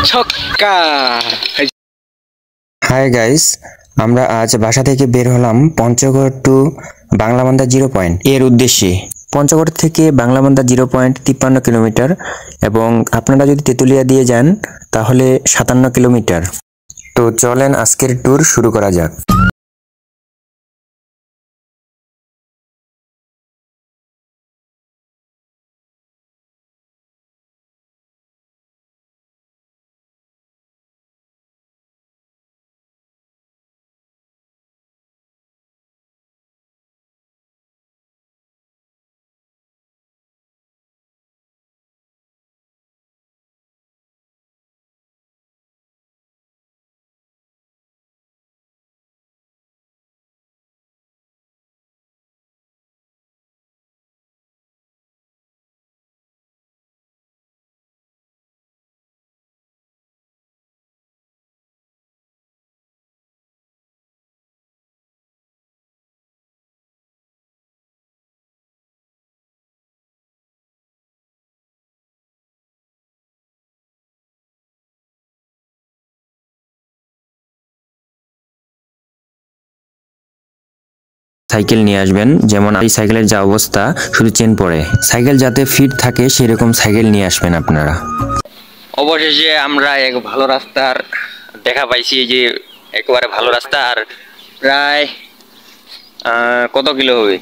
ছক্কা। Hi guys, আমরা আজ বাসা থেকে বের হলাম পঞ্চগড় টু বাংলাবান্ধা 0 পয়েন্ট এর উদ্দেশ্যে। পঞ্চগড় থেকে বাংলাবান্ধা 0 পয়েন্ট 53 কিলোমিটার এবং আপনারা যদি তেতুলিয়া দিয়ে যান তাহলে 57 কিলোমিটার। তো চলেন আজকের ট্যুর শুরু করা যাক। সাইকেল নিয়ে আসবেন, যেমন এই সাইকেলের যা অবস্থা শুধু চেন পড়ে। সাইকেল যাতে ফিট থাকে সেরকম সাইকেল নিয়ে আসবেন আপনারা। অবশেষে আমরা এক ভালো রাস্তার দেখা পাইছি, যে একেবারে ভালো রাস্তা। আর প্রায় কত কিলো হবে,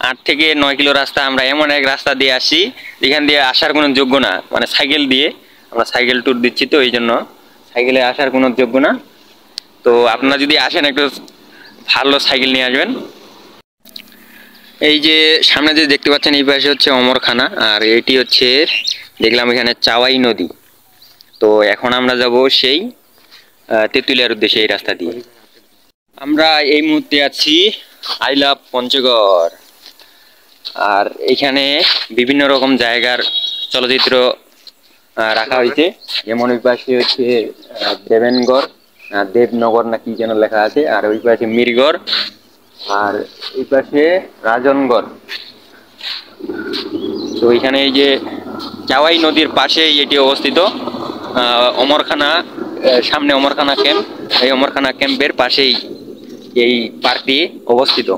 8 থেকে 9 কিলো রাস্তা। আমরা এমন এক রাস্তা দিয়ে আসি যেখান দিয়ে আসার কোনো যোগ্য না, মানে সাইকেল দিয়ে আমরা সাইকেল ট্যুর দিচ্ছি, তো এই জন্য সাইকেলে আসার কোনো যোগ্য না। তো আপনারা যদি আসেন একটু ভালো সাইকেল নিয়ে আসবেন। এই যে সামনে যে দেখতে পাচ্ছেন এই পাশে হচ্ছে অমরখানা, আর এটি হচ্ছে দেখলাম এখানে চাওয়াই নদী। তো এখন আমরা যাব সেই তেঁতুলিয়ার উদ্দেশ্যে এই রাস্তা দিয়ে। আমরা এই মুহূর্তে আছি আই লাভ পঞ্চগড়, আর এখানে বিভিন্ন রকম জায়গার চলচ্চিত্র রাখা হয়েছে। যেমন ওই পাশে হচ্ছে দেবেনগড়, দেবনগর না কি যেন লেখা আছে, আর ওই পাশে মিরগড়, আর এই পাশে রাজনগড়। তো এখানে এই যে চাওয়াই নদীর পাশেই এটি অবস্থিত। অমরখানা, সামনে অমরখানা ক্যাম্প, এই অমরখানা ক্যাম্পের পাশেই এই পার্কটি অবস্থিত।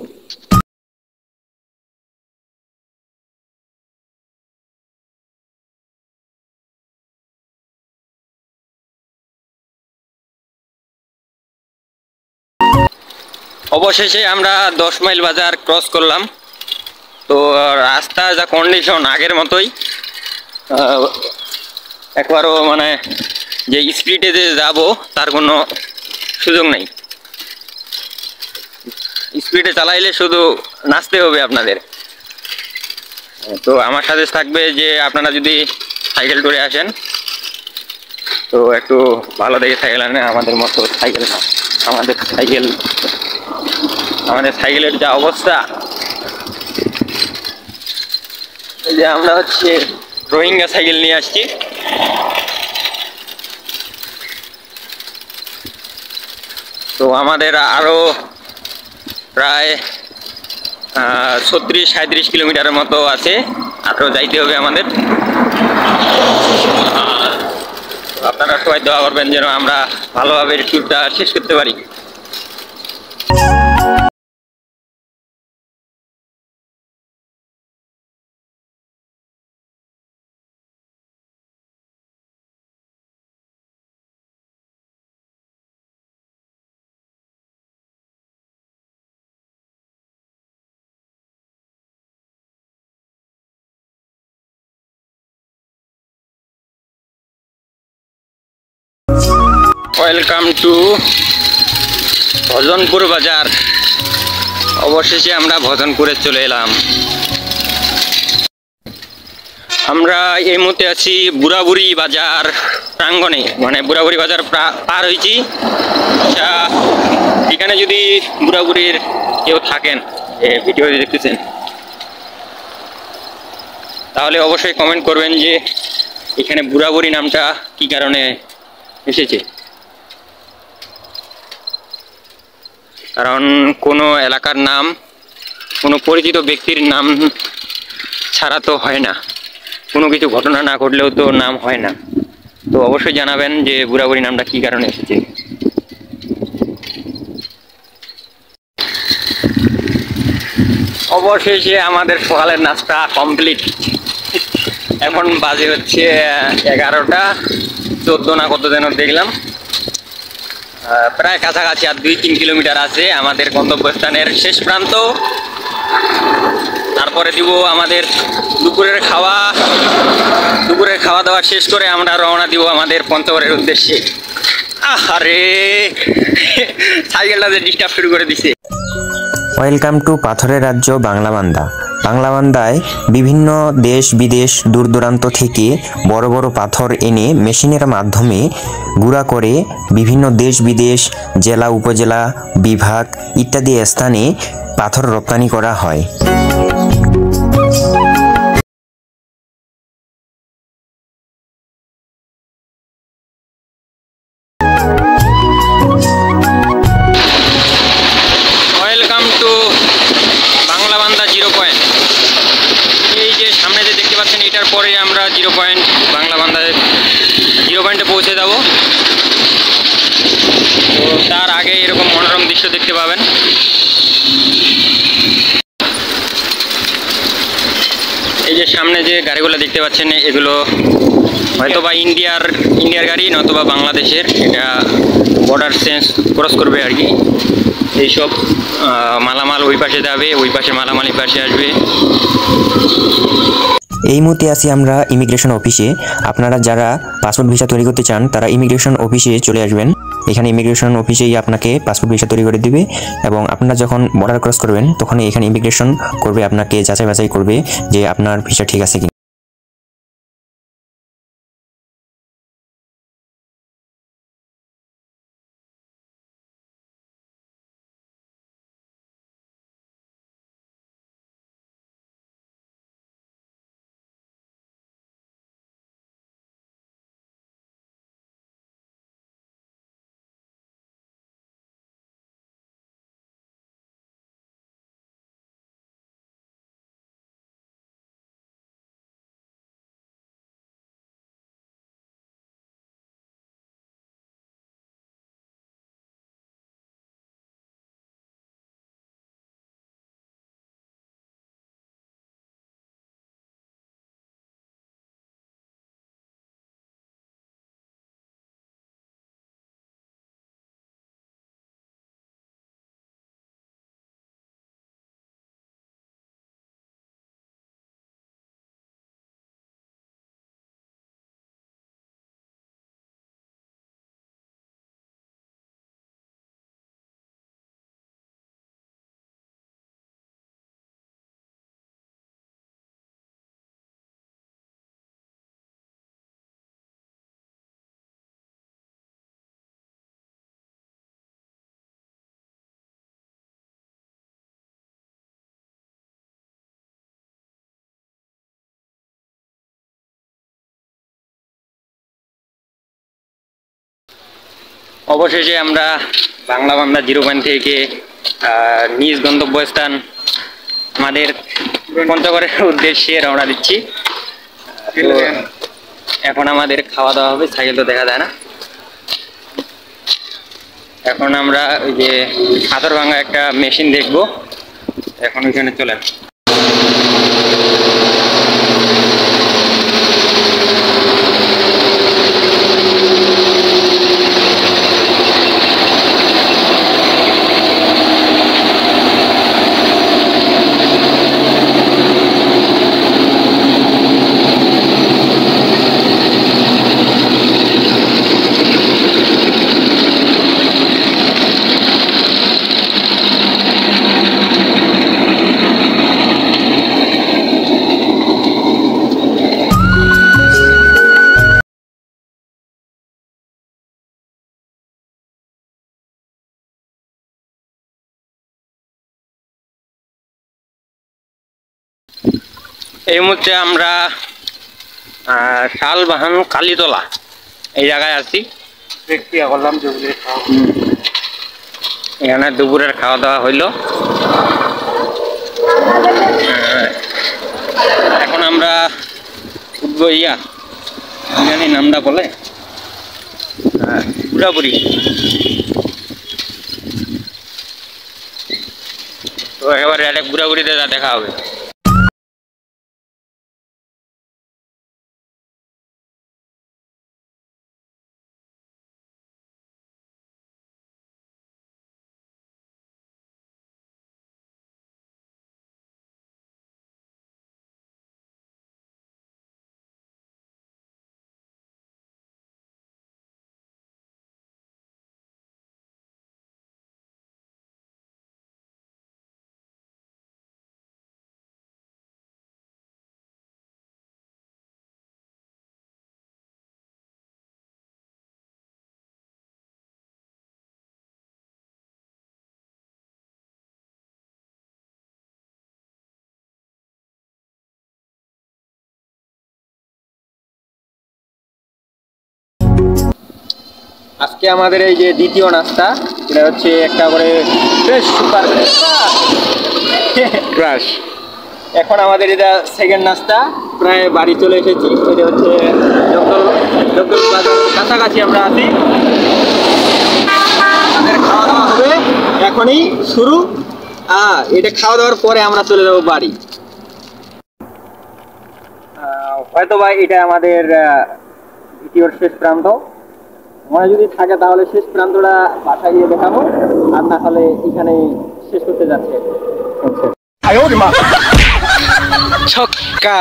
অবশেষে আমরা 10 মাইল বাজার ক্রস করলাম। তো রাস্তার যা কন্ডিশন আগের মতোই, একবারও মানে যে স্পিডে যে যাব তার কোনো সুযোগ নেই। স্পিডে চালাইলে শুধু নাচতে হবে আপনাদের। তো আমার সাথে থাকবে যে আপনারা যদি সাইকেল ট্যুরে আসেন তো একটু ভালো দেখে সাইকেল আনেন, আমাদের মতো সাইকেল না। আমাদের সাইকেলের যা অবস্থা, এই যে আমরা হচ্ছে রোহিঙ্গা সাইকেল নিয়ে আসছি। তো আমাদের আরো প্রায় 36-37 কিলোমিটারের মতো আছে, আরো যাইতে হবে আমাদের। আপনারা সবাই দোয়া করবেন যেন আমরা ভালোভাবে ট্যুরটা শেষ করতে পারি। ওয়েলকাম টু ভজনপুর বাজার। অবশেষে আমরা ভজনপুরে চলে এলাম। আমরা এই মুহূর্তে আছি বুড়াবুড়ি বাজার প্রাঙ্গণে, মানে বুড়াবুড়ি বাজার পার হয়েছি। আচ্ছা, এখানে যদি বুড়াবুড়ির কেউ থাকেন, ভিডিও দেখতেছেন, তাহলে অবশ্যই কমেন্ট করবেন যে এখানে বুড়াবুড়ি নামটা কি কারণে এসেছে। কারণ কোনো এলাকার নাম কোনো পরিচিত ব্যক্তির নাম ছাড়া তো হয় না, কোনো কিছু ঘটনা না ঘটলেও তো নাম হয় না। তো অবশ্যই জানাবেন যে বুড়াবুড়ি নামটা কি কারণে এসেছে। অবশেষে আমাদের সকালের নাস্তা কমপ্লিট। এখন বাজে হচ্ছে 11টা 14 না কত যেন দেখলাম। প্রায় কাছাকাছি আর 2-3 কিলোমিটার আছে আমাদের গন্তব্যস্থানের শেষ প্রান্ত। তারপরে দিব আমাদের দুপুরের খাওয়া দাওয়া শেষ করে আমরা রওনা দিব আমাদের পঞ্চগড়ের উদ্দেশ্যে। আরে সাইকেলটা যে ডিস্টার্ব শুরু করে দিছে। ওয়েলকাম টু পাথরের রাজ্য বাংলাবান্ধা। বাংলাবান্ধায় বিভিন্ন দেশ বিদেশ দূর দূরান্ত থেকে বড় বড় পাথর এনে মেশিনের মাধ্যমে গুঁড়া করে বিভিন্ন দেশ বিদেশ জেলা উপজেলা বিভাগ ইত্যাদি স্থানে পাথর রপ্তানি করা হয়। Welcome to Banglabandha 0 point. এই যে সামনে যে দেখতে পাচ্ছেন এটার পরে আমরা 0 পয়েন্ট বাংলাবান্ধায় 0 পয়েন্টে পৌঁছে যাব। তো তার আগে এরকম মনোরম দৃশ্য দেখতে পাবেন। এই যে সামনে যে গাড়িগুলো দেখতে পাচ্ছেন এগুলো হয়তো বা ইন্ডিয়ার গাড়ি নতুবা বাংলাদেশের, এটা বর্ডার ক্রস করবে আর কি। এইসব মালামাল ওই পাশে যাবে, ওই পাশে মালামাল এই পাশে আসবে। এই মুহূর্তে আছি আমরা ইমিগ্রেশন অফিসে। আপনারা যারা পাসপোর্ট ভিসা তৈরি করতে চান তারা ইমিগ্রেশন অফিসে চলে আসবেন। এখানে ইমিগ্রেশন অফিসেই আপনাকে পাসপোর্ট ভিসা তৈরি করে দিবে এবং আপনারা যখন বর্ডার ক্রস করবেন তখন এখানে ইমিগ্রেশন করবে, আপনাকে যাচাই বাছাই করবে যে আপনার ভিসা ঠিক আছে কি। অবশেষে আমরা বাংলাবান্ধা 0 পয়েন্ট থেকে নিজ গন্তব্যস্থান আমাদের পঞ্চগড়ের উদ্দেশ্যে রওনা দিচ্ছি। তো এখন আমাদের খাওয়া দাওয়া হবে, সাইকেল তো দেখা যায় না। এখন আমরা ওই যে পাথর ভাঙা একটা মেশিন দেখবো, এখন ওইখানে চলে আসবো। এই মুহূর্তে আমরা শালবাহান কালীতলা এই জায়গায় আছি। এখানে দুপুরের খাওয়া দাওয়া হইল। এখন আমরা উঠবো জানি নামটা বলে পুরাপুরি। তো একেবারে একটা পুরাপুরিতে যা দেখা হবে। আজকে আমাদের এই যে দ্বিতীয় নাস্তা, এটা হচ্ছে একটা করে ফ্রেশ সুপার ক্রাশ। এখন আমাদের এটা সেকেন্ড নাস্তা, প্রায় বাড়ি চলে এসেছি। এটা হচ্ছে ডক্টর বাজার কাছাকাছি আমরা আছি। আমাদের খাওয়া দাওয়া হবে এখনই শুরু। এটা খাওয়া দাওয়ার পরে আমরা চলে যাবো বাড়ি। হয়তো বা এটা আমাদের দ্বিতীয় শেষ প্রান্ত। মনে যদি থাকে তাহলে শেষ প্রান্তটা বাসায় গিয়ে দেখাবো, আর না হলে এখানে শেষ করতে যাচ্ছে। ছক্কা।